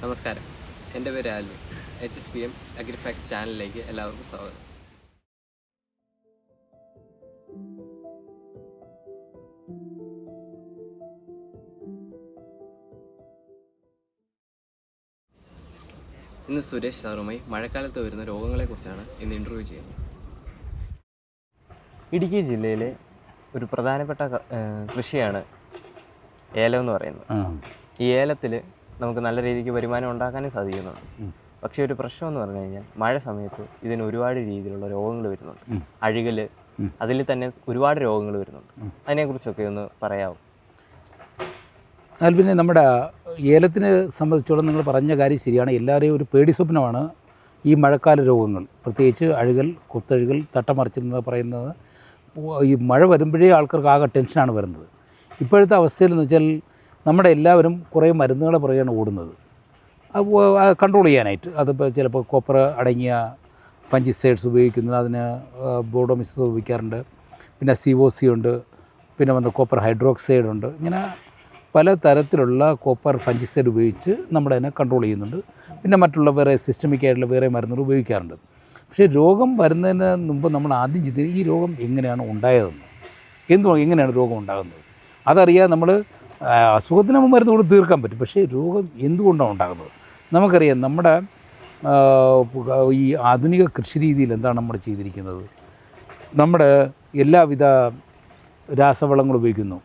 നമസ്കാരം, എൻ്റെ പേര് ആൽവിൻ. HSPM അഗ്രിഫാക്ട്സ് ചാനലിലേക്ക് എല്ലാവർക്കും സ്വാഗതം. ഇന്ന് സുരേഷ് സാറുമായി മഴക്കാലത്ത് വരുന്ന രോഗങ്ങളെക്കുറിച്ചാണ് ഇന്ന് ഇൻ്റർവ്യൂ ചെയ്യുന്നത്. ഇടുക്കി ജില്ലയിലെ ഒരു പ്രധാനപ്പെട്ട കൃഷിയാണ് ഏലം എന്ന് പറയുന്നത്. ഈ ഏലത്തിൽ നമുക്ക് നല്ല രീതിക്ക് വരുമാനം ഉണ്ടാക്കാനും സാധിക്കുന്നുണ്ട്. പക്ഷേ ഒരു പ്രശ്നം എന്ന് പറഞ്ഞു കഴിഞ്ഞാൽ മഴ സമയത്ത് ഇതിന് ഒരുപാട് രീതിയിലുള്ള രോഗങ്ങൾ വരുന്നുണ്ട്. അഴുകൽ, അതിൽ തന്നെ ഒരുപാട് രോഗങ്ങൾ വരുന്നുണ്ട്. അതിനെക്കുറിച്ചൊക്കെ ഒന്ന് പറയാമോ? പിന്നെ നമ്മുടെ ഏലത്തിനെ സംബന്ധിച്ചോളം നിങ്ങൾ പറഞ്ഞ കാര്യം ശരിയാണ്. എല്ലാവരെയും ഒരു പേടി സ്വപ്നമാണ് ഈ മഴക്കാല രോഗങ്ങൾ, പ്രത്യേകിച്ച് അഴുകൽ, കുത്തഴുകൽ, തട്ടമറിച്ചിൽ എന്ന് പറയുന്നത്. ഈ മഴ വരുമ്പോഴേ ആൾക്കാർക്ക് ആകെ ടെൻഷനാണ് വരുന്നത്. ഇപ്പോഴത്തെ അവസ്ഥയിലെന്ന് വെച്ചാൽ നമ്മുടെ എല്ലാവരും കുറേ മരുന്നുകളെ പുറകെയാണ് ഓടുന്നത്, കൺട്രോൾ ചെയ്യാനായിട്ട്. അതിപ്പോൾ ചിലപ്പോൾ കോപ്പർ അടങ്ങിയ ഫഞ്ചിസൈഡ്സ് ഉപയോഗിക്കുന്നത്, അതിന് ബോഡോമിസ് ഉപയോഗിക്കാറുണ്ട്. പിന്നെ COC ഉണ്ട്, പിന്നെ കോപ്പർ ഹൈഡ്രോക്സൈഡ് ഉണ്ട്. ഇങ്ങനെ പല തരത്തിലുള്ള കോപ്പർ ഫഞ്ചിസൈഡ് ഉപയോഗിച്ച് നമ്മളതിനെ കൺട്രോൾ ചെയ്യുന്നുണ്ട്. പിന്നെ മറ്റുള്ള വേറെ സിസ്റ്റമിക്കായിട്ടുള്ള വേറെ മരുന്നുകൾ ഉപയോഗിക്കാറുണ്ട്. പക്ഷേ രോഗം വരുന്നതിന് മുമ്പ് നമ്മൾ ആദ്യം ചിന്തിക്കുക ഈ രോഗം എങ്ങനെയാണ് ഉണ്ടായതെന്ന്, എങ്ങനെയാണ് രോഗം ഉണ്ടാകുന്നത് അതറിയാൻ നമ്മൾ അസുഖത്തിന് മരുന്ന് കൊണ്ട് തീർക്കാൻ പറ്റും. പക്ഷേ രോഗം എന്തുകൊണ്ടാണ് ഉണ്ടാകുന്നത് നമുക്കറിയാം. നമ്മുടെ ഈ ആധുനിക കൃഷി രീതിയിൽ എന്താണ് നമ്മൾ ചെയ്തിരിക്കുന്നത്? നമ്മുടെ എല്ലാവിധ രാസവളങ്ങൾ ഉപയോഗിക്കുന്നു.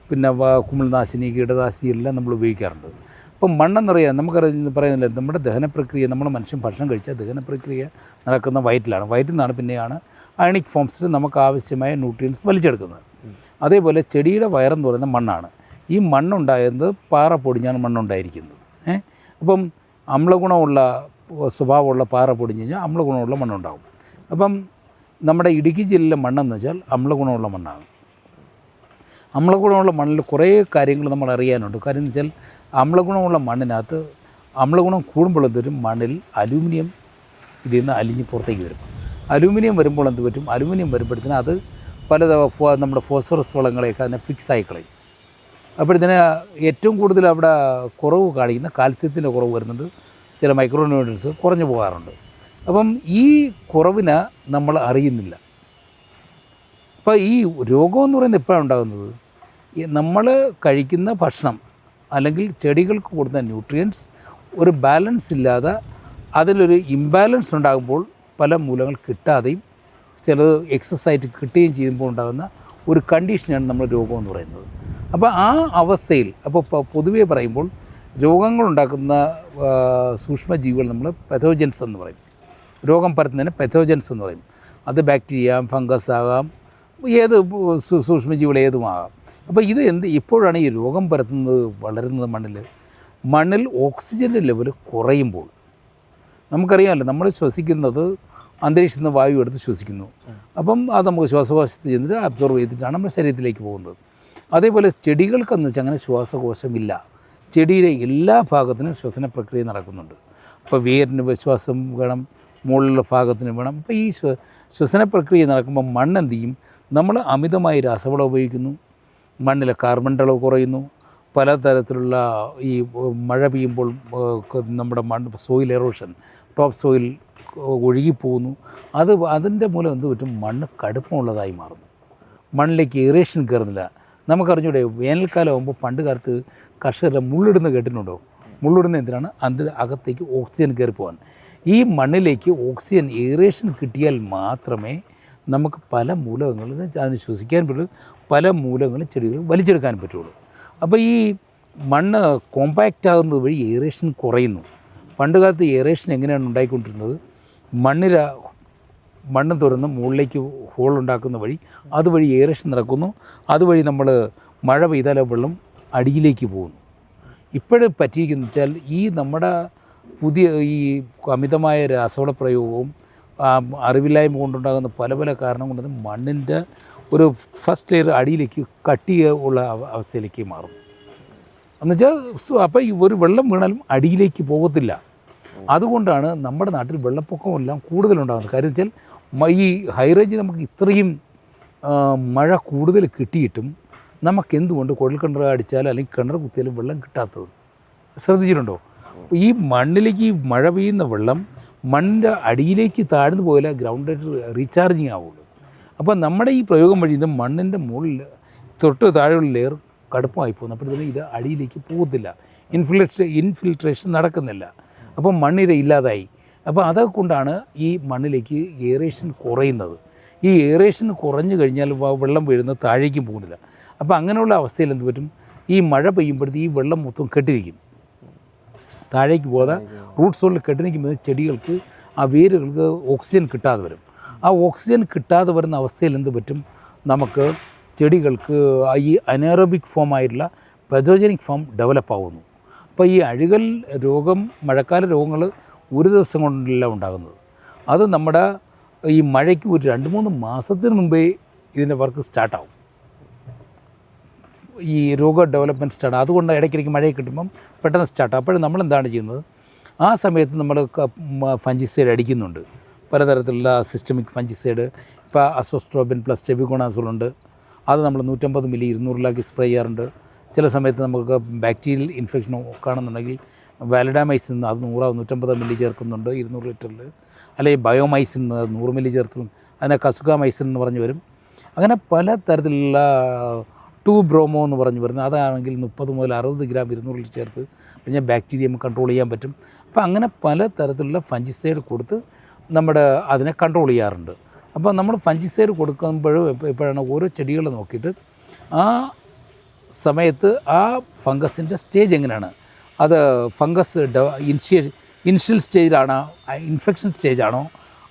പിന്നെ കുമിൾനാശിനി, കീടനാശിനി എല്ലാം നമ്മൾ ഉപയോഗിക്കാറുണ്ട്. ഇപ്പം മണ്ണെന്നറിയാം, നമുക്കറിയാം പറയുന്നില്ല, നമ്മുടെ ദഹന പ്രക്രിയ, നമ്മുടെ മനുഷ്യൻ ഭക്ഷണം കഴിച്ചാൽ ദഹന പ്രക്രിയ നടക്കുന്ന വയറ്റിലാണ്. വയറ്റിൽ നിന്നാണ് പിന്നെയാണ് അയണിക് ഫോംസിൽ നമുക്ക് ആവശ്യമായ ന്യൂട്രിയൻസ് വലിച്ചെടുക്കുന്നത്. അതേപോലെ ചെടിയുടെ വയറെന്ന് പറയുന്ന മണ്ണാണ്. ഈ മണ്ണുണ്ടായത് പാറ പൊടിഞ്ഞാണ് മണ്ണുണ്ടായിരിക്കുന്നത്. അപ്പം അമ്ലഗുണമുള്ള സ്വഭാവമുള്ള പാറ പൊടിഞ്ഞ് കഴിഞ്ഞാൽ അമ്ലഗുണമുള്ള മണ്ണുണ്ടാകും. അപ്പം നമ്മുടെ ഇടുക്കി ജില്ലയിലെ മണ്ണെന്ന് വെച്ചാൽ അമ്ലഗുണമുള്ള മണ്ണാണ്. അമ്ലഗുണമുള്ള മണ്ണിൽ കുറേ കാര്യങ്ങൾ നമ്മൾ അറിയാനുണ്ട്. കാര്യം എന്ന് വെച്ചാൽ അമ്ലഗുണമുള്ള മണ്ണിനകത്ത് അമ്ലഗുണം കൂടുമ്പോൾ എന്ത് വരും? മണ്ണിൽ അലൂമിനിയം ഇതിൽ നിന്ന് അലിഞ്ഞ് പുറത്തേക്ക് വരും. അലൂമിനിയം വരുമ്പോൾ എന്ത് പറ്റും? അലൂമിനിയം വരുമ്പോഴത്തേന് അത് പല നമ്മുടെ ഫോസ്ഫറസ് വളങ്ങളെയൊക്കെ അതിനെ ഫിക്സായി കളയും. അപ്പോഴത്തേന് ഏറ്റവും കൂടുതൽ അവിടെ കുറവ് കാണിക്കുന്ന കാൽസ്യത്തിൻ്റെ കുറവ് വരുന്നുണ്ട്. ചില മൈക്രോ ന്യൂട്രിയൻസ് കുറഞ്ഞു പോകാറുണ്ട്. അപ്പം ഈ കുറവിനെ നമ്മൾ അറിയുന്നില്ല. അപ്പോൾ ഈ രോഗമെന്ന് പറയുന്നത് എപ്പോഴാണ് ഉണ്ടാകുന്നത്? നമ്മൾ കഴിക്കുന്ന ഭക്ഷണം അല്ലെങ്കിൽ ചെടികൾക്ക് കൊടുക്കുന്ന ന്യൂട്രിയൻസ് ഒരു ബാലൻസ് ഇല്ലാതെ അതിലൊരു ഇംബാലൻസ് ഉണ്ടാകുമ്പോൾ പല മൂലങ്ങൾ കിട്ടാതെയും ചിലത് എക്സസൈറ്റ് കിട്ടുകയും ചെയ്യുമ്പോൾ ഉണ്ടാകുന്ന ഒരു കണ്ടീഷനാണ് നമ്മൾ രോഗമെന്ന് പറയുന്നത്. അപ്പോൾ ആ അവസ്ഥയിൽ പൊതുവേ പറയുമ്പോൾ രോഗങ്ങളുണ്ടാക്കുന്ന സൂക്ഷ്മജീവികൾ നമ്മൾ പെത്തോജൻസ് എന്ന് പറയും. രോഗം പരത്തുന്നതിന് പെത്തോജൻസ് എന്ന് പറയും. അത് ബാക്ടീരിയ, ഫംഗസ് ആകാം, ഏത് സൂക്ഷ്മജീവികൾ ഏതുമാകാം. അപ്പോൾ ഇത് എപ്പോഴാണ് ഈ രോഗം പരത്തുന്നത്, വളരുന്നത്? മണ്ണിൽ ഓക്സിജൻ്റെ ലെവൽ കുറയുമ്പോൾ. നമുക്കറിയാമല്ലോ, നമ്മൾ ശ്വസിക്കുന്നത് അന്തരീക്ഷത്തിൽ നിന്ന് വായു എടുത്ത് ശ്വസിക്കുന്നു. അപ്പം അത് നമുക്ക് ശ്വാസകോശത്തിൽ ചെന്നിട്ട് അബ്സോർവ് ചെയ്തിട്ടാണ് നമ്മുടെ ശരീരത്തിലേക്ക് പോകുന്നത്. അതേപോലെ ചെടികൾക്കെന്ന് വെച്ചാൽ അങ്ങനെ ശ്വാസകോശമില്ല. ചെടിയിലെ എല്ലാ ഭാഗത്തിനും ശ്വസന പ്രക്രിയ നടക്കുന്നുണ്ട്. അപ്പോൾ വേരിന് ശ്വാസം വേണം, മുകളിലുള്ള ഭാഗത്തിന് വേണം. അപ്പോൾ ഈ ശ്വസന പ്രക്രിയ നടക്കുമ്പോൾ മണ്ണെന്ത് ചെയ്യും? നമ്മൾ അമിതമായി രാസവളം ഉപയോഗിക്കുന്നു, മണ്ണിലെ കാർബൺ അളവ് കുറയുന്നു. പലതരത്തിലുള്ള ഈ മഴ പെയ്യുമ്പോൾ നമ്മുടെ സോയിൽ എറോഷൻ, ടോപ്പ് സോയിൽ ഒഴുകിപ്പോകുന്നു. അതിൻ്റെ മൂലം എന്ത് പറ്റും? മണ്ണ് കടുപ്പമുള്ളതായി മാറുന്നു. മണ്ണിലേക്ക് ഏറേഷൻ കയറുന്നില്ല. നമുക്കറിഞ്ഞൂടെ, വേനൽക്കാലം ആകുമ്പോൾ പണ്ട് കാലത്ത് കർഷകരുടെ മുള്ളിടുന്ന കേട്ടിട്ടുണ്ടോ? മുള്ളിടുന്ന എന്തിനാണ്? അതിൻ്റെ അകത്തേക്ക് ഓക്സിജൻ കയറി പോകാൻ. ഈ മണ്ണിലേക്ക് ഓക്സിജൻ ഏറേഷൻ കിട്ടിയാൽ മാത്രമേ നമുക്ക് പല മൂലകങ്ങളും അതിന് ശ്വസിക്കാൻ പറ്റുള്ളൂ, പല മൂലകങ്ങളും ചെടികൾ വലിച്ചെടുക്കാൻ പറ്റുള്ളൂ. അപ്പോൾ ഈ മണ്ണ് കോമ്പാക്റ്റ് ആകുന്നത് വഴി ഏറേഷൻ കുറയുന്നു. പണ്ട് കാലത്ത് ഏറേഷൻ എങ്ങനെയാണ് ഉണ്ടായിക്കൊണ്ടിരുന്നത്? മണ്ണ് തുറന്ന് മുകളിലേക്ക് ഹോൾ ഉണ്ടാക്കുന്ന വഴി, അതുവഴി ഏറേഷൻ നടക്കുന്നു. അതുവഴി നമ്മൾ മഴ പെയ്താൽ വെള്ളം അടിയിലേക്ക് പോകുന്നു. ഇപ്പോഴും പറ്റിയിരിക്കുന്ന വെച്ചാൽ ഈ നമ്മുടെ പുതിയ ഈ അമിതമായ രാസവള പ്രയോഗവും അറിവില്ലായ്മ കൊണ്ടുണ്ടാകുന്ന പല പല കാരണം കൊണ്ട് മണ്ണിൻ്റെ ഒരു ഫസ്റ്റ് ലെയർ അടിയിലേക്ക് കട്ടിയുള്ള അവസ്ഥയിലേക്ക് മാറും. എന്നുവെച്ചാൽ അപ്പോൾ ഈ ഒരു വെള്ളം വീണാലും അടിയിലേക്ക് പോകത്തില്ല. അതുകൊണ്ടാണ് നമ്മുടെ നാട്ടിൽ വെള്ളപ്പൊക്കമെല്ലാം കൂടുതലുണ്ടാകുന്നത്. കാര്യം വെച്ചാൽ ഈ ഹൈറേഞ്ച് നമുക്ക് ഇത്രയും മഴ കൂടുതൽ കിട്ടിയിട്ടും നമുക്കെന്തുകൊണ്ട് കുഴൽ കിണർ അടിച്ചാലും അല്ലെങ്കിൽ കിണർ കുത്തിയാലും വെള്ളം കിട്ടാത്തത്? ശ്രദ്ധിച്ചിട്ടുണ്ടോ? ഈ മണ്ണിലേക്ക് ഈ മഴ പെയ്യുന്ന വെള്ളം മണ്ണിൻ്റെ അടിയിലേക്ക് താഴ്ന്നു പോയാലേ ഗ്രൗണ്ടായിട്ട് റീചാർജിങ് ആവുള്ളൂ. അപ്പോൾ നമ്മുടെ ഈ പ്രയോഗം വഴി ഇത് മണ്ണിൻ്റെ മുകളിൽ തൊട്ട് താഴെയുള്ള ലെയർ കടുപ്പമായി പോകുന്നു. അപ്പോഴത്തേനും ഇത് അടിയിലേക്ക് പോകത്തില്ല, ഇൻഫിൽട്രേഷൻ നടക്കുന്നില്ല. അപ്പോൾ മണ്ണിര ഇല്ലാതായി. അപ്പോൾ അതുകൊണ്ടാണ് ഈ മണ്ണിലേക്ക് എയറേഷൻ കുറയുന്നത്. ഈ എയറേഷൻ കുറഞ്ഞു കഴിഞ്ഞാൽ വെള്ളം വീഴുന്നത് താഴേക്കും പോകുന്നില്ല. അപ്പോൾ അങ്ങനെയുള്ള അവസ്ഥയിൽ എന്ത് പറ്റും, ഈ മഴ പെയ്യുമ്പോഴത്തേക്ക് ഈ വെള്ളം മൊത്തം കെട്ടിനിൽക്കും, താഴേക്ക് പോകാതെ റൂട്ട് സോണിൽ കെട്ടി നിൽക്കുമ്പോൾ ചെടികൾക്ക് ആ വേരുകൾക്ക് ഓക്സിജൻ കിട്ടാതെ വരും. ആ ഓക്സിജൻ കിട്ടാതെ വരുന്ന അവസ്ഥയിൽ എന്ത് പറ്റും, നമുക്ക് ചെടികൾക്ക് ഈ അനേറോബിക് ഫോമായിട്ടുള്ള പതോജനിക് ഫോം ഡെവലപ്പ് ആവുന്നു. അപ്പോൾ ഈ അഴുകൽ രോഗം, മഴക്കാല രോഗങ്ങൾ ഒരു ദിവസം കൊണ്ടല്ല ഉണ്ടാകുന്നത്. അത് നമ്മുടെ ഈ മഴയ്ക്ക് ഒരു 2-3 മാസത്തിന് മുമ്പേ ഇതിൻ്റെ വർക്ക് സ്റ്റാർട്ടാവും, ഈ രോഗ ഡെവലപ്മെൻറ്റ് സ്റ്റാർട്ട്. അതുകൊണ്ട് ഇടയ്ക്കിടയ്ക്ക് മഴയൊക്കെ കിട്ടുമ്പം പെട്ടെന്ന് സ്റ്റാർട്ടാവും. അപ്പോഴും നമ്മളെന്താണ് ചെയ്യുന്നത്, ആ സമയത്ത് നമ്മൾ ഫഞ്ചിസൈഡ് അടിക്കുന്നുണ്ട്, പലതരത്തിലുള്ള സിസ്റ്റമിക് ഫഞ്ചിസൈഡ്. ഇപ്പോൾ അസോസ്ട്രോബിൻ പ്ലസ് ടെബിക്കോണാസോളുണ്ട്, അത് നമ്മൾ 150 മില്ലി 200 സ്പ്രേ ചെയ്യാറുണ്ട്. ചില സമയത്ത് നമുക്ക് ബാക്ടീരിയൽ ഇൻഫെക്ഷൻ കാണുന്നുണ്ടെങ്കിൽ വാലിഡാമൈസിൻ അത് 150 മില്ലി ചേർക്കുന്നുണ്ട് 200 ലിറ്ററിൽ. അല്ലെങ്കിൽ ബയോമൈസിൻ 100 മില്ലി ചേർത്തും, അതിനെ കസുകാമൈസിൻ എന്ന് പറഞ്ഞ് വരും. അങ്ങനെ പല തരത്തിലുള്ള 2 ബ്രോമോ എന്ന് പറഞ്ഞ് വരുന്നത്, അതാണെങ്കിൽ 30 മുതൽ 60 ഗ്രാം 200 ചേർത്ത് കഴിഞ്ഞാൽ ബാക്ടീരിയ നമുക്ക് കൺട്രോൾ ചെയ്യാൻ പറ്റും. അപ്പോൾ അങ്ങനെ പല തരത്തിലുള്ള ഫഞ്ചിസൈഡ് കൊടുത്ത് നമ്മുടെ അതിനെ കൺട്രോൾ ചെയ്യാറുണ്ട്. അപ്പോൾ നമ്മൾ ഫഞ്ചിസൈഡ് കൊടുക്കുമ്പോഴും എപ്പോഴാണ് ഓരോ ചെടികൾ നോക്കിയിട്ട് ആ സമയത്ത് ആ ഫംഗസിൻ്റെ സ്റ്റേജ് എങ്ങനെയാണ്, അത് ഫംഗസ് ഇനിഷ്യൽ സ്റ്റേജിലാണോ, ഇൻഫെക്ഷൻ സ്റ്റേജാണോ,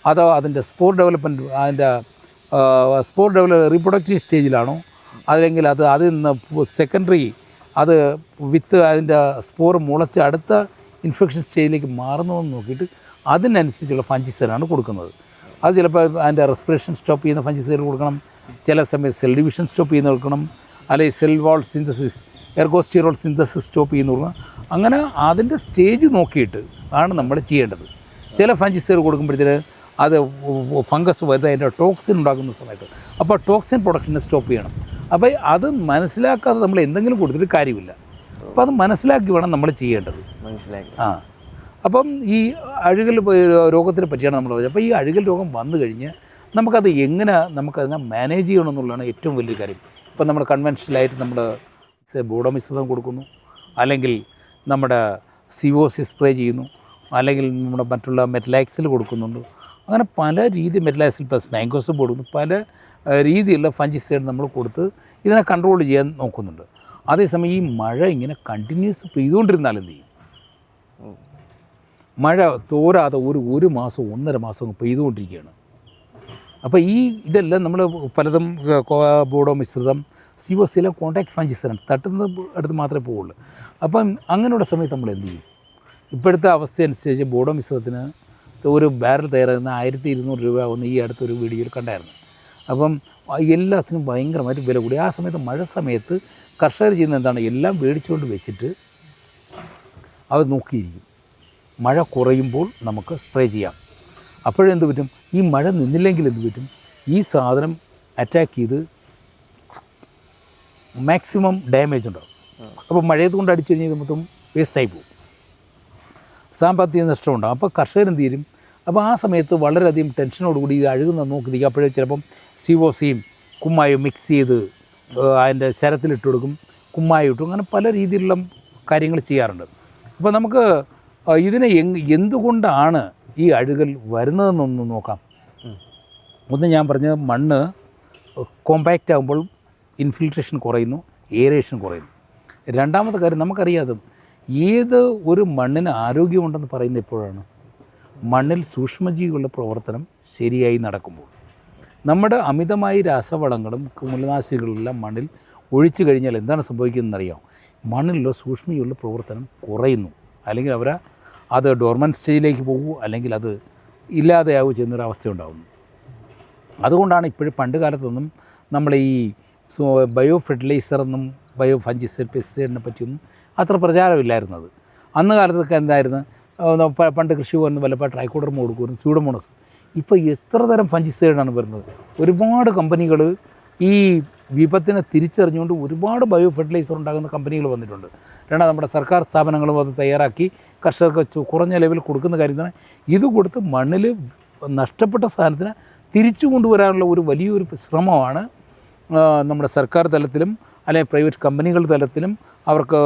അതോ അതിൻ്റെ സ്പോർ ഡെവലപ്മെൻറ്റ്, അതിൻ്റെ റീപ്രൊഡക്റ്റീവ് സ്റ്റേജിലാണോ, അല്ലെങ്കിൽ അതിൽ നിന്ന് സെക്കൻഡറി അത് വിത്ത് അതിൻ്റെ സ്പോർ മുളച്ച് അടുത്ത ഇൻഫെക്ഷൻ സ്റ്റേജിലേക്ക് മാറുന്നതെന്ന് നോക്കിയിട്ട് അതിനനുസരിച്ചുള്ള ഫഞ്ചിസൈഡാണ് കൊടുക്കുന്നത്. അത് ചിലപ്പോൾ അതിൻ്റെ റെസ്പിറേഷൻ സ്റ്റോപ്പ് ചെയ്യുന്ന ഫഞ്ചിസൈഡ് കൊടുക്കണം, ചില സമയത്ത് സെൽ ഡിവിഷൻ സ്റ്റോപ്പ് ചെയ്യുന്ന കൊടുക്കണം, അല്ലെങ്കിൽ cell wall synthesis, ergosterol synthesis stop ചെയ്യുന്ന കൊടുക്കണം. അങ്ങനെ അതിൻ്റെ സ്റ്റേജ് നോക്കിയിട്ട് ആണ് നമ്മൾ ചെയ്യേണ്ടത്. ചില ഫഞ്ചിസൈഡ് കൊടുക്കുമ്പോഴത്തേന് അത് ഫംഗസ് വരുന്നത് അതിൻ്റെ ടോക്സിൻ ഉണ്ടാക്കുന്ന സമയത്ത്, അപ്പോൾ ടോക്സിൻ പ്രൊഡക്ഷനെ സ്റ്റോപ്പ് ചെയ്യണം. അപ്പോൾ അത് മനസ്സിലാക്കാതെ നമ്മൾ എന്തെങ്കിലും കൊടുത്തിട്ട് കാര്യമില്ല. അപ്പോൾ അത് മനസ്സിലാക്കി വേണം നമ്മൾ ചെയ്യേണ്ടത്. അപ്പം ഈ അഴുകൽ രോഗത്തിനെ പറ്റിയാണ് നമ്മൾ പറഞ്ഞത്. അപ്പോൾ ഈ അഴുകൽ രോഗം വന്നു കഴിഞ്ഞ് നമുക്കത് എങ്ങനെ നമുക്കതിനെ മാനേജ് ചെയ്യണം എന്നുള്ളതാണ് ഏറ്റവും വലിയൊരു കാര്യം. ഇപ്പം നമ്മൾ കൺവെൻഷനലായിട്ട് നമ്മൾ ബോഡോമിശ്രിതം കൊടുക്കുന്നു, അല്ലെങ്കിൽ നമ്മുടെ സിഒസി സ്പ്രേ ചെയ്യുന്നു, അല്ലെങ്കിൽ നമ്മുടെ മറ്റുള്ള മെറ്റലാക്സിൽ കൊടുക്കുന്നുണ്ട്. അങ്ങനെ പല രീതി മെറ്റലാക്സിൽ പ്ലസ് മാംഗോസ് കൊടുക്കുന്നു, പല രീതിയിലുള്ള ഫഞ്ചിസൈഡ് നമ്മൾ കൊടുത്ത് ഇതിനെ കൺട്രോൾ ചെയ്യാൻ നോക്കുന്നുണ്ട്. അതേസമയം ഈ മഴ ഇങ്ങനെ കണ്ടിന്യൂസ് പെയ്തുകൊണ്ടിരുന്നാൽ എന്ത് ചെയ്യും, മഴ തോരാതെ ഒരു മാസം 1.5 മാസം പെയ്തുകൊണ്ടിരിക്കുകയാണ്. അപ്പോൾ ഇതെല്ലാം നമ്മൾ പലതും ബോഡോ മിശ്രിതം സിഒസിയിലെ കോൺടാക്ട് ഫഞ്ചിസൈഡ് തട്ടുന്ന അടുത്ത് മാത്രമേ പോവുള്ളൂ. അപ്പം അങ്ങനെയുള്ള സമയത്ത് നമ്മൾ എന്ത് ചെയ്യും, ഇപ്പോഴത്തെ അവസ്ഥ അനുസരിച്ച് ബോഡോ മിശ്രിതത്തിന് ഒരു ബാരൽ തയ്യാറാകുന്ന 1200 രൂപ ഒന്ന് ഈ അടുത്തൊരു വീഡിയോയിൽ കണ്ടായിരുന്നു. അപ്പം എല്ലാത്തിനും ഭയങ്കരമായിട്ട് വില കൂടി. ആ സമയത്ത് മഴ സമയത്ത് കർഷകർ ചെയ്യുന്നത് എന്താണ്, എല്ലാം മേടിച്ചുകൊണ്ട് വെച്ചിട്ട് അത് നോക്കിയിരിക്കും, മഴ കുറയുമ്പോൾ നമുക്ക് സ്പ്രേ ചെയ്യാം. അപ്പോഴെന്ത് പറ്റും, ഈ മഴ നിന്നില്ലെങ്കിൽ എന്ത് പറ്റും, ഈ സാധനം അറ്റാക്ക് ചെയ്ത് മാക്സിമം ഡാമേജ് ഉണ്ടാകും. അപ്പോൾ മഴയത് കൊണ്ട് അടിച്ചു കഴിഞ്ഞാൽ മൊത്തം വേസ്റ്റായി പോകും, സാമ്പത്തിക നഷ്ടമുണ്ടാകും. അപ്പോൾ കർഷകരെന്ത് ചെയ്യും, അപ്പോൾ ആ സമയത്ത് വളരെയധികം ടെൻഷനോടുകൂടി ഇത് അഴുകുന്ന നോക്കി നിൽക്കുക. അപ്പോഴേ ചിലപ്പം സിഒസിയും കുമ്മായും മിക്സ് ചെയ്ത് അതിൻ്റെ ശരത്തിലിട്ട് കൊടുക്കും, കുമ്മായും ഇട്ടും, അങ്ങനെ പല രീതിയിലുള്ള കാര്യങ്ങൾ ചെയ്യാറുണ്ട്. അപ്പോൾ നമുക്ക് ഇതിനെ എന്തുകൊണ്ടാണ് ഈ അഴുകൽ വരുന്നതെന്നൊന്ന് നോക്കാം. ഒന്ന് ഞാൻ പറഞ്ഞ മണ്ണ് കോമ്പാക്റ്റ് ആകുമ്പോൾ ഇൻഫിൽട്രേഷൻ കുറയുന്നു, എയറേഷൻ കുറയുന്നു. രണ്ടാമത്തെ കാര്യം നമുക്കറിയാതെ ഏത് ഒരു മണ്ണിന് ആരോഗ്യമുണ്ടെന്ന് പറയുന്നത് എപ്പോഴാണ്, മണ്ണിൽ സൂക്ഷ്മജീവികളുടെ പ്രവർത്തനം ശരിയായി നടക്കുമ്പോൾ. നമ്മുടെ അമിതമായി രാസവളങ്ങളും കുമിളനാശികളെല്ലാം മണ്ണിൽ ഒഴിച്ചു കഴിഞ്ഞാൽ എന്താണ് സംഭവിക്കുന്നതെന്നറിയാം, മണ്ണിലുള്ള സൂക്ഷ്മജീവികളുടെ പ്രവർത്തനം കുറയുന്നു, അല്ലെങ്കിൽ അത് ഡോർമൻ സ്റ്റേജിലേക്ക് പോകും, അല്ലെങ്കിൽ അത് ഇല്ലാതെയാവുക ചെയ്യുന്നൊരവസ്ഥ ഉണ്ടാകുന്നു. അതുകൊണ്ടാണ് ഇപ്പോഴും പണ്ട് കാലത്തൊന്നും നമ്മൾ ഈ ബയോ ഫെർട്ടിലൈസറെന്നും ബയോ ഫഞ്ചിസൈഡ് പെസ്റ്റിസൈഡിനെ പറ്റിയൊന്നും അത്ര പ്രചാരമില്ലായിരുന്നത്. അന്ന് കാലത്തൊക്കെ എന്തായിരുന്നു, പണ്ട് കൃഷി പോകുന്ന വല്ലപ്പോൾ ട്രൈക്കോഡർമ കൊടുക്കുമായിരുന്നു, സ്യൂഡോമോണസ്. ഇപ്പോൾ എത്ര തരം ഫഞ്ചിസൈഡാണ് വരുന്നത്. ഒരുപാട് കമ്പനികൾ ഈ വിപത്തിനെ തിരിച്ചറിഞ്ഞുകൊണ്ട് ഒരുപാട് ബയോ ഫെർട്ടിലൈസർ ഉണ്ടാകുന്ന കമ്പനികൾ വന്നിട്ടുണ്ട്. രണ്ടാമത് നമ്മുടെ സർക്കാർ സ്ഥാപനങ്ങളും അത് തയ്യാറാക്കി കർഷകർക്ക് കുറഞ്ഞ ലെവലിൽ കൊടുക്കുന്ന കാര്യം തന്നെ. ഇത് കൊടുത്ത് മണ്ണിൽ നഷ്ടപ്പെട്ട സാധനത്തിന് തിരിച്ചു കൊണ്ടുവരാനുള്ള ഒരു വലിയൊരു ശ്രമമാണ് നമ്മുടെ സർക്കാർ തലത്തിലും അല്ലെങ്കിൽ പ്രൈവറ്റ് കമ്പനികൾ തലത്തിലും അവർക്ക്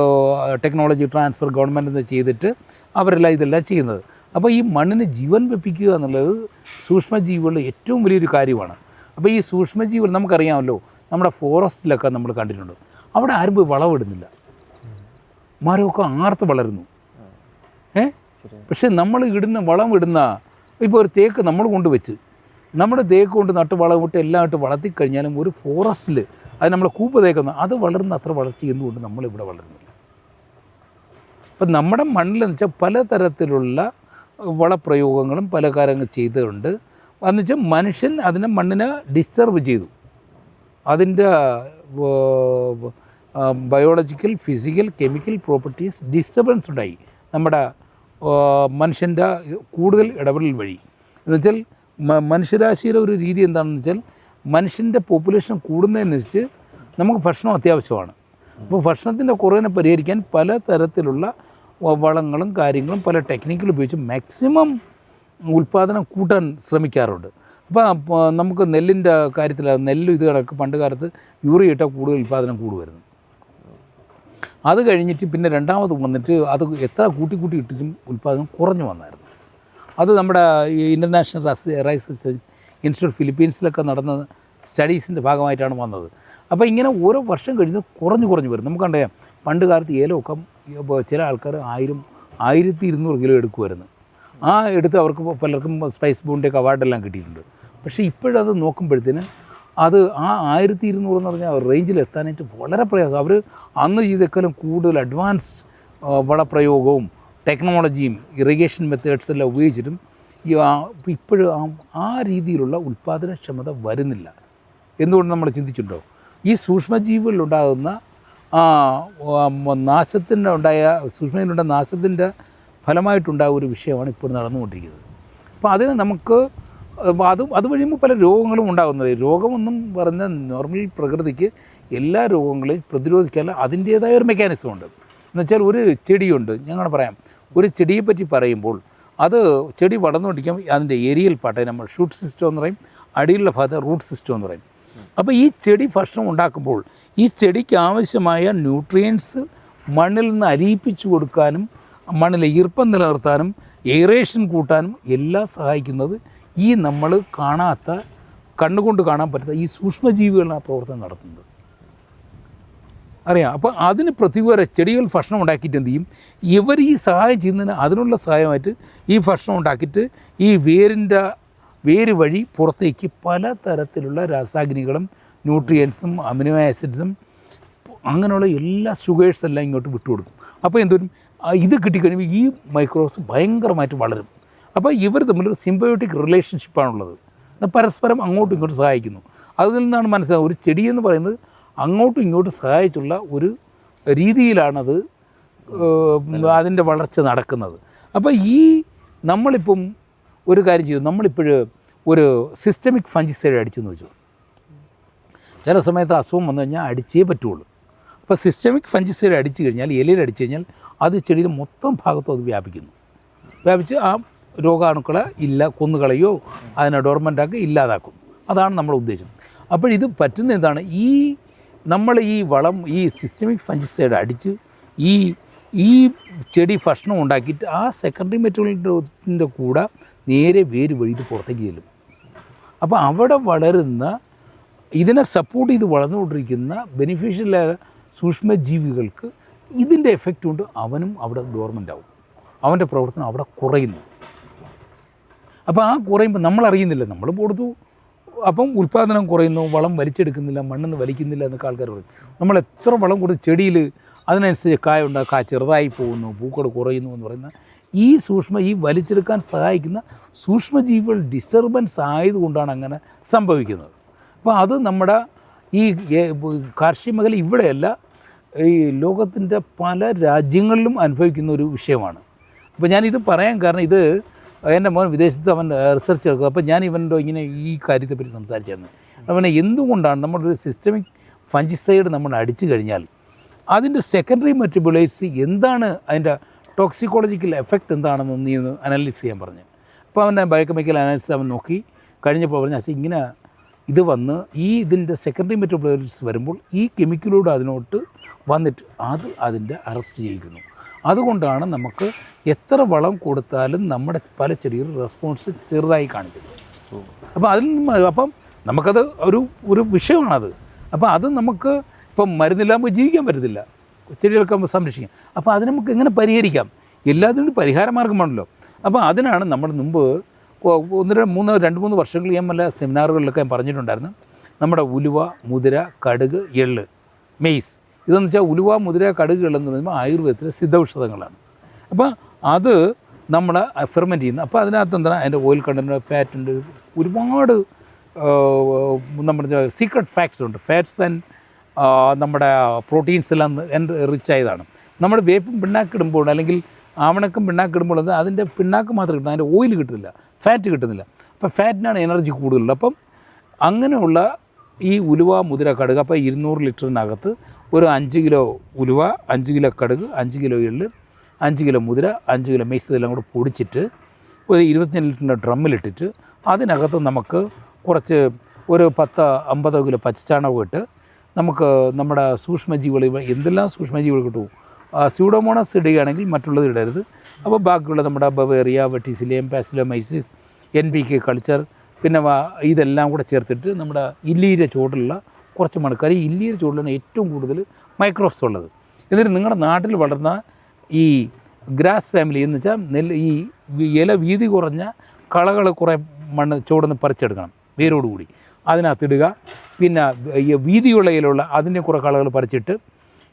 ടെക്നോളജി ട്രാൻസ്ഫർ ഗവൺമെൻറ് ചെയ്തിട്ട് അവരെല്ലാം ഇതെല്ലാം ചെയ്യുന്നത്. അപ്പോൾ ഈ മണ്ണിന് ജീവൻ വെപ്പിക്കുക എന്നുള്ളത് സൂക്ഷ്മജീവികളുടെ ഏറ്റവും വലിയൊരു കാര്യമാണ്. അപ്പോൾ ഈ സൂക്ഷ്മജീവികൾ നമുക്കറിയാമല്ലോ, നമ്മുടെ ഫോറസ്റ്റിലൊക്കെ നമ്മൾ കണ്ടിട്ടുണ്ട്, അവിടെ ആരും പോയി വളമിടുന്നില്ല, മരമൊക്കെ ആർത്ത് വളരുന്നു. പക്ഷേ നമ്മൾ വളം ഇടുന്ന ഇപ്പോൾ ഒരു തേക്ക് നമ്മൾ കൊണ്ടുവച്ച് നമ്മുടെ തേക്ക് കൊണ്ട് നട്ട് വളമിട്ട് എല്ലാം ഇട്ട് വളർത്തിക്കഴിഞ്ഞാലും ഒരു ഫോറസ്റ്റിൽ അത് നമ്മളെ കൂപ്പ് തേക്കുന്ന അത് വളരുന്ന അത്ര വളർച്ച എന്തുകൊണ്ട് നമ്മളിവിടെ വളരുന്നില്ല? അപ്പം നമ്മുടെ മണ്ണിലെന്ന് വെച്ചാൽ പലതരത്തിലുള്ള വളപ്രയോഗങ്ങളും പല കാര്യങ്ങൾ ചെയ്തിട്ടുണ്ട്. എന്നുവെച്ചാൽ മനുഷ്യൻ അതിനെ മണ്ണിനെ ഡിസ്റ്റർബ് ചെയ്തു, അതിൻ്റെ biological physical chemical properties disturbance ഉണ്ടായി നമ്മുടെ മനുഷ്യൻ്റെ കൂടുതൽ ഇടപെടൽ വഴി. എന്നുവെച്ചാൽ മനുഷ്യരാശിയുടെ ഒരു രീതി എന്താണെന്ന് വെച്ചാൽ മനുഷ്യൻ്റെ പോപ്പുലേഷൻ കൂടുന്നതിനനുസരിച്ച് നമുക്ക് ഭക്ഷണം അത്യാവശ്യമാണ്. അപ്പോൾ ഭക്ഷണത്തിൻ്റെ കുറവിനെ പരിഹരിക്കാൻ പല തരത്തിലുള്ള വളങ്ങളും കാര്യങ്ങളും പല ടെക്നിക്കുകൾ ഉപയോഗിച്ച് മാക്സിമം ഉൽപ്പാദനം കൂട്ടാൻ ശ്രമിക്കാറുണ്ട്. അപ്പോൾ നമുക്ക് നെല്ലിൻ്റെ കാര്യത്തിൽ നെല്ല് ഇത് കണക്ക് പണ്ട് കാലത്ത് യൂറിയ ഇട്ടാൽ കൂടുതൽ ഉൽപ്പാദനം കൂടുമായിരുന്നു. അത് കഴിഞ്ഞിട്ട് പിന്നെ രണ്ടാമത് വന്നിട്ട് അത് എത്ര കൂട്ടി ഇട്ടിട്ടും ഉൽപ്പാദനം കുറഞ്ഞു വന്നായിരുന്നു. അത് നമ്മുടെ ഇൻ്റർനാഷണൽ റൈസ് ഇൻസ്റ്റിറ്റ്യൂട്ട് ഫിലിപ്പീൻസിലൊക്കെ നടന്ന സ്റ്റഡീസിൻ്റെ ഭാഗമായിട്ടാണ് വന്നത്. അപ്പോൾ ഇങ്ങനെ ഓരോ വർഷം കഴിഞ്ഞ് കുറഞ്ഞു വരും. നമുക്കറിയാം പണ്ട് കാലത്ത് ഏലമൊക്കെ ചില ആൾക്കാർ 1000-1200 കിലോ എടുക്കുമായിരുന്നു. ആ എടുത്ത് അവർക്ക് പലർക്കും സ്പൈസ് ബോണ്ടിയൊക്കെ അവാർഡെല്ലാം കിട്ടിയിട്ടുണ്ട്. പക്ഷേ ഇപ്പോഴത് നോക്കുമ്പോഴത്തേന് അത് ആ 1200 എന്ന് പറഞ്ഞാൽ റേഞ്ചിൽ എത്താനായിട്ട് വളരെ പ്രയാസം. അവർ അന്ന് ചെയ്തേക്കാളും കൂടുതൽ അഡ്വാൻസ്ഡ് വളപ്രയോഗവും ടെക്നോളജിയും ഇറിഗേഷൻ മെത്തേഡ്സ് എല്ലാം ഉപയോഗിച്ചിട്ടും ഇപ്പോഴും ആ രീതിയിലുള്ള ഉൽപ്പാദനക്ഷമത വരുന്നില്ല. എന്തുകൊണ്ട് നമ്മൾ ചിന്തിച്ചിട്ടുണ്ടോ? ഈ സൂക്ഷ്മജീവികളിലുണ്ടാകുന്ന സൂക്ഷ്മജീവികളുടെ നാശത്തിൻ്റെ ഫലമായിട്ടുണ്ടായ ഒരു വിഷയമാണ് ഇപ്പോൾ നടന്നുകൊണ്ടിരിക്കുന്നത്. അപ്പോൾ അതിന് നമുക്ക് അത് വഴിയുമ്പോൾ പല രോഗങ്ങളും ഉണ്ടാകുന്നത്. രോഗമെന്നും പറഞ്ഞ നോർമൽ പ്രകൃതിക്ക് എല്ലാ രോഗങ്ങളെയും പ്രതിരോധിക്കാൻ അതിൻ്റേതായ ഒരു മെക്കാനിസം ഉണ്ട്. എന്നുവെച്ചാൽ ഒരു ചെടിയുണ്ട്, ഞങ്ങൾ പറയാം, ഒരു ചെടിയെപ്പറ്റി പറയുമ്പോൾ അത് ചെടി വളർന്നുകൊണ്ടിരിക്കും. അതിൻ്റെ ഏരിയൽ പാർട്ട് നമ്മൾ ഷൂട്ട് സിസ്റ്റം എന്ന് പറയും, അടിയിലുള്ള ഭാഗത്ത് റൂട്ട് സിസ്റ്റം എന്ന് പറയും. അപ്പോൾ ഈ ചെടി ഭക്ഷണം ഉണ്ടാക്കുമ്പോൾ ഈ ചെടിക്ക് ആവശ്യമായ ന്യൂട്രിയൻസ് മണ്ണിൽ നിന്ന് അലിയിപ്പിച്ചു കൊടുക്കാനും മണ്ണിലെ ഈർപ്പം നിലനിർത്താനും എയറേഷൻ കൂട്ടാനും എല്ലാം സഹായിക്കുന്നത് ഈ നമ്മൾ കാണാത്ത കണ്ണുകൊണ്ട് കാണാൻ പറ്റാത്ത ഈ സൂക്ഷ്മജീവികളാണ് ആ പ്രവർത്തനം നടത്തുന്നത്. അറിയാം. അപ്പോൾ അതിന് പ്രതികൂല ചെടികൾ ഭക്ഷണം ഉണ്ടാക്കിയിട്ട് എന്ത് ചെയ്യും? ഇവർ ഈ സഹായം ചെയ്യുന്നതിന് അതിനുള്ള സഹായമായിട്ട് ഈ ഭക്ഷണം ഉണ്ടാക്കിയിട്ട് ഈ വേര് വഴി പുറത്തേക്ക് പല തരത്തിലുള്ള രാസാഗ്നികളും ന്യൂട്രിയൻസും അമിനോ ആസിഡ്സും അങ്ങനെയുള്ള എല്ലാ ഷുഗേഴ്സ് എല്ലാം ഇങ്ങോട്ട് വിട്ടുകൊടുക്കും. അപ്പോൾ എന്തോരും ഇത് കിട്ടിക്കഴിയുമ്പോൾ ഈ മൈക്രോബ്സ് ഭയങ്കരമായിട്ട് വളരും. അപ്പോൾ ഇവർ തമ്മിലൊരു സിംബയോട്ടിക് റിലേഷൻഷിപ്പാണുള്ളത്. പരസ്പരം അങ്ങോട്ടും ഇങ്ങോട്ടും സഹായിക്കുന്നു. അതിൽ നിന്നാണ് മനസ്സിലാകുന്നത് ഒരു ചെടിയെന്ന് പറയുന്നത് അങ്ങോട്ടും ഇങ്ങോട്ടും സഹായിച്ചുള്ള ഒരു രീതിയിലാണത് അതിൻ്റെ വളർച്ച നടക്കുന്നത്. അപ്പോൾ നമ്മളിപ്പം ഒരു കാര്യം ചെയ്തു, നമ്മളിപ്പോഴും ഒരു സിസ്റ്റമിക് ഫംഗിസൈഡ് അടിച്ചെന്ന് വെച്ചു. ചില സമയത്ത് അസുഖം വന്നു കഴിഞ്ഞാൽ അടിച്ചേ പറ്റുള്ളൂ. അപ്പോൾ സിസ്റ്റമിക് ഫംഗിസൈഡ് അടിച്ചു കഴിഞ്ഞാൽ, ഇലയിൽ അടിച്ചു കഴിഞ്ഞാൽ അത് ചെടിയുടെ മൊത്തം ഭാഗത്തും അത് വ്യാപിച്ച് ആ രോഗാണുക്കളെ കൊന്നുകളയോ അതിനെ ഡോർമൻ്റാക്കി ഇല്ലാതാക്കും. അതാണ് നമ്മുടെ ഉദ്ദേശം. അപ്പോഴിത് പറ്റുന്ന എന്താണ്? നമ്മൾ ഈ സിസ്റ്റമിക് ഫംഗിസൈഡ് അടിച്ച് ഈ ചെടി ഭക്ഷണം ഉണ്ടാക്കിയിട്ട് ആ സെക്കൻഡറി മെറ്റീരിയലിൻ്റെ കൂടെ നേരെ വേര് വഴി ഇത് പുറത്തേക്ക് ചെല്ലും. അപ്പോൾ അവിടെ വളരുന്ന ഇതിനെ സപ്പോർട്ട് ചെയ്ത് വളർന്നുകൊണ്ടിരിക്കുന്ന ബെനിഫിഷ്യലായ സൂക്ഷ്മജീവികൾക്ക് ഇതിൻ്റെ എഫക്റ്റ് കൊണ്ട് അവനും അവിടെ ഡോർമൻ്റ് ആവും, അവൻ്റെ പ്രവർത്തനം അവിടെ കുറയുന്നു. അപ്പോൾ ആ കുറയുമ്പോൾ നമ്മളറിയുന്നില്ല, നമ്മൾ കൊടുത്തു, അപ്പം ഉൽപ്പാദനം കുറയുന്നു, വളം വലിച്ചെടുക്കുന്നില്ല, മണ്ണിന്ന് വലിക്കുന്നില്ല എന്നൊക്കെ ആൾക്കാർ പറയും. നമ്മൾ എത്ര വളം കൊടുത്ത് ചെടിയിൽ അതിനനുസരിച്ച് കായ ചെറുതായി പോകുന്നു, പൂക്കൾ കുറയുന്നു എന്ന് പറയുന്ന ഈ വലിച്ചെടുക്കാൻ സഹായിക്കുന്ന സൂക്ഷ്മജീവികൾ ഡിസ്റ്റർബൻസ് ആയതുകൊണ്ടാണ് അങ്ങനെ സംഭവിക്കുന്നത്. അപ്പോൾ അത് നമ്മുടെ ഈ കാർഷിക മേഖല ഇവിടെയല്ല, ഈ ലോകത്തിൻ്റെ പല രാജ്യങ്ങളിലും അനുഭവിക്കുന്ന ഒരു വിഷയമാണ്. അപ്പോൾ ഞാനിത് പറയാൻ കാരണം, ഇത് എൻ്റെ മോൻ വിദേശത്ത് അവൻ റിസർച്ച് എടുക്കുക. അപ്പോൾ ഞാൻ ഇവൻ്റെ ഇങ്ങനെ ഈ കാര്യത്തെപ്പറ്റി സംസാരിച്ചിരുന്നു. അവനെ എന്തുകൊണ്ടാണ് നമ്മളൊരു സിസ്റ്റമിക് ഫഞ്ചിസൈഡ് നമ്മൾ അടിച്ചു കഴിഞ്ഞാൽ അതിൻ്റെ സെക്കൻഡറി മെറ്റബോളൈറ്റ്സ് എന്താണ്, അതിൻ്റെ ടോക്സിക്കോളജിക്കൽ എഫക്റ്റ് എന്താണെന്ന് നീ ഒന്ന് അനലൈസ് ചെയ്യാൻ പറഞ്ഞു. അപ്പോൾ അവൻ്റെ ബയോകെമിക്കൽ അനാലിസിസ് അവൻ നോക്കി കഴിഞ്ഞപ്പോൾ പറഞ്ഞു അച്ഛൻ ഇങ്ങനെ ഇത് വന്ന് ഇതിൻ്റെ സെക്കൻഡറി മെറ്റബോളൈറ്റ്സ് വരുമ്പോൾ ഈ കെമിക്കലോട് അതിനോട്ട് വന്നിട്ട് അതിൻ്റെ അറസ്റ്റ് ചെയ്യിക്കുന്നു. അതുകൊണ്ടാണ് നമുക്ക് എത്ര വളം കൊടുത്താലും നമ്മുടെ പല ചെടികളും റെസ്പോൺസ് ചെറുതായി കാണിക്കുന്നത്. അപ്പോൾ അപ്പം നമുക്കത് ഒരു വിഷയമാണത്. അപ്പോൾ അത് നമുക്ക് ഇപ്പം മരുന്നില്ലാമ്പോൾ ജീവിക്കാൻ പറ്റത്തില്ല, ചെടികൾക്ക് സംരക്ഷിക്കാം. അപ്പോൾ അത് നമുക്ക് എങ്ങനെ പരിഹരിക്കാം? എല്ലാത്തിനും പരിഹാരമാർഗ്ഗമാണല്ലോ. അപ്പോൾ അതിനാണ് നമ്മൾ മുമ്പ് 2-3 വർഷങ്ങൾ ഞാൻ പല സെമിനാറുകളിലൊക്കെ ഞാൻ പറഞ്ഞിട്ടുണ്ടായിരുന്നു. നമ്മുടെ ഉലുവ, മുതിര, കടുക്, എള്ള്, മെയ്സ്, ഇതെന്ന് വെച്ചാൽ ഉലുവ, മുതിര, കടുക്, എള്ളെന്ന് പറയുമ്പോൾ ആയുർവേദത്തിലെ സിദ്ധൌഷധങ്ങളാണ്. അപ്പോൾ അത് നമ്മൾ ഫെർമെൻറ്റ് ചെയ്യുന്നു. അപ്പോൾ അതിനകത്ത് എന്താണ്, അതിൻ്റെ ഓയിൽ കണ്ടൻറ്റ്, ഫാറ്റുണ്ട്, ഒരുപാട് നമ്മുടെ സീക്രട്ട് ഫാക്ട്സ് ഉണ്ട്. ഫാറ്റ്സ് ആൻഡ് നമ്മുടെ പ്രോട്ടീൻസ് എല്ലാം റിച്ച് ആയതാണ്. നമ്മൾ വേപ്പും പിണ്ണാക്കിടുമ്പോൾ അല്ലെങ്കിൽ ആവണക്കും പിണ്ണാക്കിടുമ്പോൾ അതിൻ്റെ പിണ്ണാക്ക് മാത്രം കിട്ടും, അതിൻ്റെ ഓയിൽ കിട്ടുന്നില്ല, ഫാറ്റ് കിട്ടുന്നില്ല. അപ്പോൾ ഫാറ്റിനാണ് എനർജി കൂടുതലുള്ളത്. അപ്പം അങ്ങനെയുള്ള ഈ ഉലുവ, മുതിര, കടുക്, അപ്പോൾ 200 ലിറ്ററിനകത്ത് ഒരു 5 കിലോ ഉലുവ, 5 കിലോ കടുക്, 5 കിലോ എള്ള്, 5 കിലോ മുതിര, 5 കിലോ മെയ്സ് ഇതെല്ലാം കൂടെ പൊടിച്ചിട്ട് ഒരു 25 ലിറ്ററിൻ്റെ ഡ്രമ്മിലിട്ടിട്ട് അതിനകത്ത് നമുക്ക് കുറച്ച് ഒരു 10-50 കിലോ പച്ചച്ചാണകം ഇട്ട് നമുക്ക് നമ്മുടെ സൂക്ഷ്മജീവികൾ, എന്തെല്ലാം സൂക്ഷ്മജീവികൾ കിട്ടും, സ്യൂഡോമോണസ് ഇടുകയാണെങ്കിൽ മറ്റുള്ളത് ഇടരുത്. അപ്പോൾ ബാക്കിയുള്ള നമ്മുടെ ബവേറിയ, വെർട്ടിസിലിയം, പാസിലോമൈസിസ്, NPK കൾച്ചർ, പിന്നെ ഇതെല്ലാം കൂടെ ചേർത്തിട്ട് നമ്മുടെ ഇല്ലീര ചുവട്ടിലുള്ള കുറച്ച് മണക്കാർ, ഇല്ലീര ചുവട്ടിലാണ് ഏറ്റവും കൂടുതൽ മൈക്രോബ്സ് ഉള്ളത്. എന്നിട്ട് നിങ്ങളുടെ നാട്ടിൽ വളർന്ന ഈ ഗ്രാസ് ഫാമിലി എന്ന് വെച്ചാൽ ഈ ഇല വീതി കുറഞ്ഞ കളകൾ കുറേ മണ്ണ് ചുവടുന്ന് പറിച്ചെടുക്കണം വേരോടുകൂടി, അതിനകത്തിടുക. പിന്നെ ഈ വീതിയുള്ള ഇലയുള്ള അതിൻ്റെ കുറേ കളകൾ പറിച്ചിട്ട്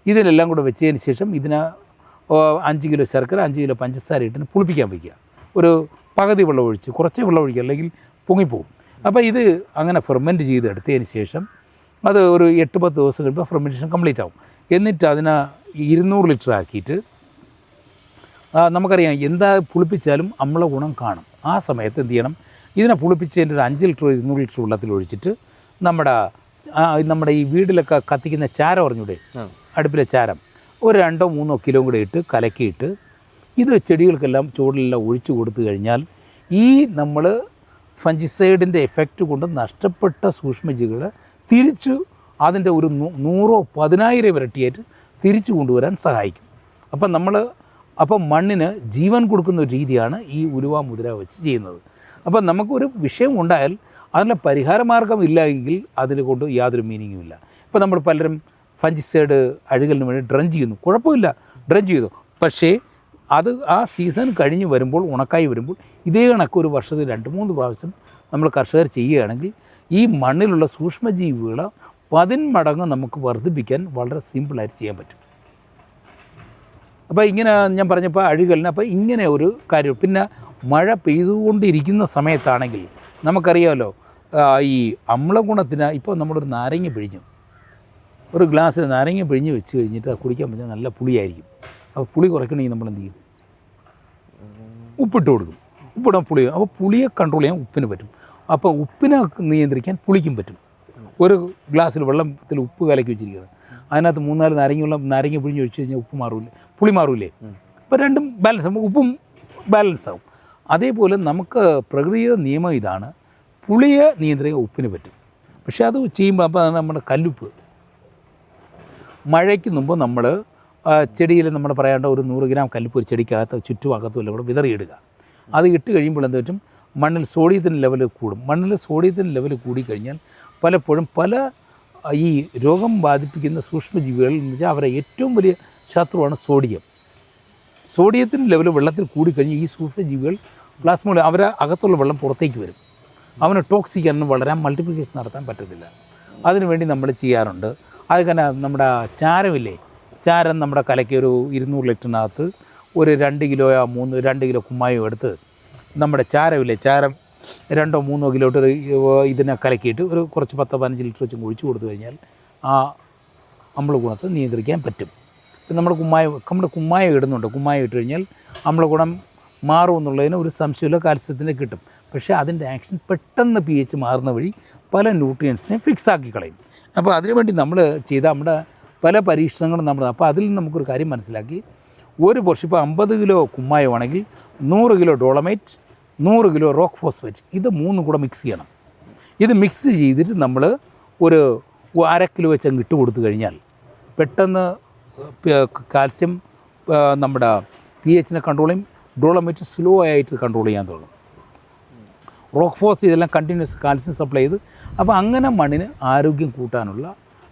ഇതിനെല്ലാം കൂടെ വെച്ചതിന് ശേഷം 5 കിലോ ശർക്കര, 5 കിലോ പഞ്ചസാര ഇട്ടിന് പുളിപ്പിക്കാൻ വയ്ക്കുക. ഒരു പകുതി വെള്ളം ഒഴിച്ച്, കുറച്ചേ വെള്ളം ഒഴിക്കുക, അല്ലെങ്കിൽ പൊങ്ങിപ്പോവും. അപ്പോൾ ഇത് അങ്ങനെ ഫെർമെൻറ്റ് ചെയ്ത് എടുത്തതിന് ശേഷം അത് ഒരു 8-10 ദിവസം കഴിയുമ്പോൾ ഫെർമെൻറ്റേഷൻ കംപ്ലീറ്റ് ആവും. എന്നിട്ട് അതിനെ 200 ലിറ്റർ ആക്കിയിട്ട് നമുക്കറിയാം എന്താ പുളിപ്പിച്ചാലും അമ്ല ഗുണം കാണും. ആ സമയത്ത് എന്ത് ചെയ്യണം, ഇതിനെ പുളിപ്പിച്ചതിൻ്റെ ഒരു 5 ലിറ്റർ 200 ലിറ്റർ വെള്ളത്തിൽ ഒഴിച്ചിട്ട് നമ്മുടെ ഈ വീട്ടിലൊക്കെ കത്തിക്കുന്ന ചാരം അറിഞ്ഞൂടെ, അടുപ്പിലെ ചാരം, ഒരു 2-3 കിലോ കൂടെ ഇട്ട് കലക്കിയിട്ട് ഇത് ചെടികൾക്കെല്ലാം ചുവടിലെല്ലാം ഒഴിച്ചു കൊടുത്തു കഴിഞ്ഞാൽ ഈ നമ്മൾ ഫഞ്ചിസൈഡിൻ്റെ എഫക്റ്റ് കൊണ്ട് നഷ്ടപ്പെട്ട സൂക്ഷ്മജീവികൾ തിരിച്ചു അതിൻ്റെ ഒരു 100-10,000 ഇരട്ടിയായിട്ട് തിരിച്ചു കൊണ്ടുവരാൻ സഹായിക്കും. അപ്പം മണ്ണിന് ജീവൻ കൊടുക്കുന്ന ഒരു രീതിയാണ് ഈ ഉലുവ, മുതിര വെച്ച് ചെയ്യുന്നത്. അപ്പം നമുക്കൊരു വിഷയം ഉണ്ടായാൽ അതിൻ്റെ പരിഹാരമാർഗ്ഗം ഇല്ല എങ്കിൽ അതിനെ കൊണ്ട് യാതൊരു മീനിങ്ങും ഇല്ല. ഇപ്പോൾ നമ്മൾ പലരും ഫഞ്ചിസൈഡ് അഴുകലിന് വേണ്ടി ഡ്രൻ ചെയ്യുന്നു, കുഴപ്പമില്ല, ഡ്രൻ ചെയ്തു. പക്ഷേ അത് ആ സീസൺ കഴിഞ്ഞ് വരുമ്പോൾ, ഉണക്കായി വരുമ്പോൾ ഇതേ കണക്ക് ഒരു വർഷത്തിൽ 2-3 പ്രാവശ്യം നമ്മൾ കർഷകർ ചെയ്യുകയാണെങ്കിൽ ഈ മണ്ണിലുള്ള സൂക്ഷ്മജീവികളെ 10 മടങ്ങ് നമുക്ക് വർദ്ധിപ്പിക്കാൻ വളരെ സിമ്പിളായിട്ട് ചെയ്യാൻ പറ്റും. അപ്പോൾ ഇങ്ങനെ ഞാൻ പറഞ്ഞപ്പോൾ അഴുകലിന്, അപ്പോൾ ഇങ്ങനെ ഒരു കാര്യം. പിന്നെ മഴ പെയ്തുകൊണ്ടിരിക്കുന്ന സമയത്താണെങ്കിൽ നമുക്കറിയാമല്ലോ ഈ അമ്ലഗുണത്തിന്, ഇപ്പോൾ നമ്മളൊരു നാരങ്ങ പിഴിഞ്ഞു, ഒരു ഗ്ലാസ് നാരങ്ങ പിഴിഞ്ഞ് വെച്ച് കഴിഞ്ഞിട്ട് അത് കുടിക്കാൻ പറ്റുന്ന നല്ല പുളിയായിരിക്കും. അപ്പോൾ പുളി കുറയ്ക്കണമെങ്കിൽ നമ്മൾ എന്ത് ചെയ്യും, ഉപ്പിട്ട് കൊടുക്കും. ഉപ്പിടാൻ പുളി, അപ്പോൾ പുളിയെ കൺട്രോൾ ചെയ്യാൻ ഉപ്പിന് പറ്റും. അപ്പോൾ ഉപ്പിനെ നിയന്ത്രിക്കാൻ പുളിക്കും പറ്റും. ഒരു ഗ്ലാസ്സിൽ വെള്ളത്തിൽ ഉപ്പ് കലക്കി വെച്ചിരിക്കുന്നത്, അതിനകത്ത് 3-4 നാരങ്ങ പിഴിഞ്ഞ് ഒഴിച്ച് കഴിഞ്ഞാൽ ഉപ്പ് മാറൂലേ, പുളി മാറൂലേ. അപ്പോൾ രണ്ടും ബാലൻസ് ആകും, ഉപ്പും ബാലൻസ് ആകും. അതേപോലെ നമുക്ക് പ്രകൃതിയുടെ നിയമം ഇതാണ്, പുളിയെ നിയന്ത്രിക്കാൻ ഉപ്പിന് പറ്റും. പക്ഷേ അത് ചെയ്യുമ്പോൾ അപ്പോൾ നമ്മുടെ കല്ലുപ്പ്, മഴയ്ക്ക് മുമ്പ് നമ്മൾ ചെടിയിൽ നമ്മൾ പറയേണ്ട ഒരു 100 ഗ്രാം കല്ലുപ്പ് ഒരു ചെടിക്കകത്ത് ചുറ്റുഭാഗത്തും എല്ലാം കൂടെ വിതറിയിടുക. അത് ഇട്ട് കഴിയുമ്പോൾ എന്ത് പറ്റും, മണ്ണിൽ സോഡിയത്തിൻ്റെ ലെവൽ കൂടും. മണ്ണിൽ സോഡിയത്തിൻ്റെ ലെവൽ കൂടിക്കഴിഞ്ഞാൽ പലപ്പോഴും പല ഈ രോഗം ബാധിപ്പിക്കുന്ന സൂക്ഷ്മജീവികൾ എന്ന് വെച്ചാൽ അവരെ ഏറ്റവും വലിയ ശത്രുവാണ് സോഡിയം. സോഡിയത്തിൻ്റെ ലെവൽ വെള്ളത്തിൽ കൂടിക്കഴിഞ്ഞ് ഈ സൂക്ഷ്മജീവികൾ പ്ലാസ്മ അവരെ അകത്തുള്ള വെള്ളം പുറത്തേക്ക് വരും. അവന് ടോക്സിക്കാരന് വളരാൻ, മൾട്ടിപ്ലിക്കേഷൻ നടത്താൻ പറ്റത്തില്ല. അതിനുവേണ്ടി നമ്മൾ ചെയ്യാറുണ്ട്. അതുതന്നെ നമ്മുടെ ചാരമില്ലേ, ചാരം നമ്മുടെ കലയ്ക്ക് ഒരു 200 ലിറ്ററിനകത്ത് ഒരു 2 കിലോ കുമ്മായം എടുത്ത് നമ്മുടെ ചാരമില്ലേ, ചാരം 2-3 കിലോ ഇതിനെ കലക്കിയിട്ട് ഒരു കുറച്ച് 10-15 ലിറ്റർ വെച്ച് ഒഴിച്ചു കൊടുത്തു കഴിഞ്ഞാൽ ആ അമ്ലഗുണത്തെ നിയന്ത്രിക്കാൻ പറ്റും. നമ്മുടെ കുമ്മായം ഇടുന്നുണ്ട്, കുമ്മായം ഇട്ട് കഴിഞ്ഞാൽ അമ്ലഗുണം മാറുമെന്നുള്ളതിന് ഒരു സംശയമില്ല, കാൽസ്യത്തിന് കിട്ടും. പക്ഷേ അതിൻ്റെ ആക്ഷൻ പെട്ടെന്ന് pH മാറുന്ന വഴി പല ന്യൂട്രിയൻസിനെ ഫിക്സ് ആക്കി കളയും. അപ്പോൾ അതിനുവേണ്ടി നമ്മൾ ചെയ്ത നമ്മുടെ പല പരീക്ഷണങ്ങളും നമ്മൾ, അപ്പോൾ അതിൽ നിന്ന് നമുക്കൊരു കാര്യം മനസ്സിലാക്കി, ഒരു പോർഷൻ ഇപ്പോൾ 50 കിലോ കുമ്മായമാണെങ്കിൽ 100 kilo dolomite, 100 kilo rock phosphate, ഇത് 3 കൂടെ മിക്സ് ചെയ്യണം. ഇത് മിക്സ് ചെയ്തിട്ട് നമ്മൾ ഒരു 1/2 കിലോ വെച്ച് അങ്ങ് ഇട്ട് കൊടുത്തു കഴിഞ്ഞാൽ പെട്ടെന്ന് കാൽസ്യം നമ്മുടെ pH കൺട്രോൾ ചെയ്യും, ഡോളമൈറ്റ് സ്ലോ ആയിട്ട് കൺട്രോൾ ചെയ്യാൻ തുടങ്ങും, റോക്ക് ഫോസ് ഇതെല്ലാം കണ്ടിന്യൂസ് കാൽസ്യം സപ്ലൈ ചെയ്ത്. അപ്പോൾ അങ്ങനെ മണ്ണിന് ആരോഗ്യം കൂട്ടാനുള്ള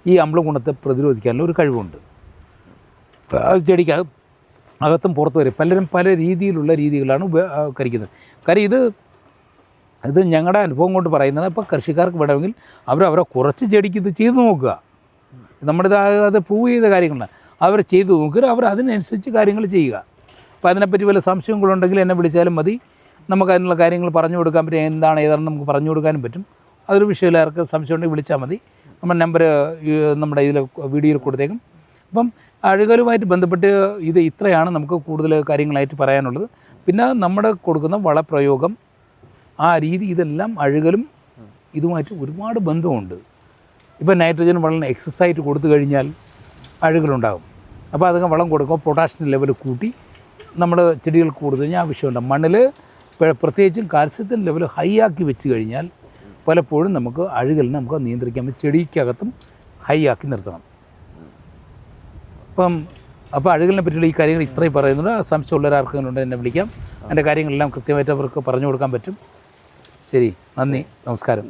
ഈ അമ്ലഗുണത്തെ പ്രതിരോധിക്കാനുള്ള ഒരു കഴിവുണ്ട്. അത് ചെടിക്ക് അകത്തും പുറത്ത് വരെ പലരും പല രീതിയിലുള്ള രീതികളാണ് കരിക്കുന്നത്. കാര്യം ഇത് ഞങ്ങളുടെ അനുഭവം കൊണ്ട് പറയുന്നത്. ഇപ്പോൾ കൃഷിക്കാർക്ക് വേണമെങ്കിൽ അവരെ കുറച്ച് ചെടിക്ക് ഇത് ചെയ്ത് നോക്കുക. നമ്മുടെ അത് പ്രൂവ് ചെയ്ത കാര്യങ്ങളാണ്. അവർ ചെയ്ത് നോക്കുക, അവർ അതിനനുസരിച്ച് കാര്യങ്ങൾ ചെയ്യുക. അപ്പോൾ അതിനെപ്പറ്റി വല്ല സംശയങ്ങളുണ്ടെങ്കിൽ എന്നെ വിളിച്ചാലും മതി, നമുക്ക് അതിനുള്ള കാര്യങ്ങൾ പറഞ്ഞു കൊടുക്കാൻ പറ്റും. ഏതാണെന്ന് നമുക്ക് പറഞ്ഞു കൊടുക്കാനും പറ്റും. അതൊരു വിഷയമില്ല. ആർക്ക് സംശയം ഉണ്ടെങ്കിൽ വിളിച്ചാൽ മതി. നമ്മുടെ നമ്പർ നമ്മുടെ ഇതിൽ വീഡിയോയിൽ കൊടുത്തേക്കും. അപ്പം അഴുകലുമായിട്ട് ബന്ധപ്പെട്ട് ഇത് ഇത്രയാണ് നമുക്ക് കൂടുതൽ കാര്യങ്ങളായിട്ട് പറയാനുള്ളത്. പിന്നെ നമ്മുടെ കൊടുക്കുന്ന വളപ്രയോഗം, ആ രീതി, ഇതെല്ലാം അഴുകലും ഇതുമായിട്ട് ഒരുപാട് ബന്ധമുണ്ട്. ഇപ്പോൾ നൈട്രജൻ വളം എക്സസൈറ്റ് കൊടുത്തു കഴിഞ്ഞാൽ അഴുകലുണ്ടാകും. അപ്പോൾ അതൊക്കെ വളം കൊടുക്കുമ്പോൾ പൊട്ടാഷ്യം ലെവൽ കൂട്ടി നമ്മൾ ചെടികൾക്ക് കൊടുത്തു കഴിഞ്ഞാൽ ആ വിഷയമുണ്ടാകും. മണ്ണിൽ പ്രത്യേകിച്ചും കാൽസ്യത്തിൻ്റെ ലെവൽ ഹൈ ആക്കി വെച്ച് കഴിഞ്ഞാൽ പലപ്പോഴും നമുക്ക് അഴുകലിനെ നമുക്ക് നിയന്ത്രിക്കാൻ പറ്റും. ചെടിക്കകത്തും ഹൈ ആക്കി നിർത്തണം. അപ്പോൾ അഴുകലിനെ പറ്റിയുള്ള ഈ കാര്യങ്ങൾ ഇത്രയും പറയുന്നുണ്ട്. സംശയമുള്ളവരാർക്കെങ്കിലും എന്നെ വിളിക്കാം. എൻ്റെ കാര്യങ്ങളെല്ലാം കൃത്യമായിട്ട് അവർക്ക് പറഞ്ഞു കൊടുക്കാൻ പറ്റും. ശരി, നന്ദി, നമസ്കാരം.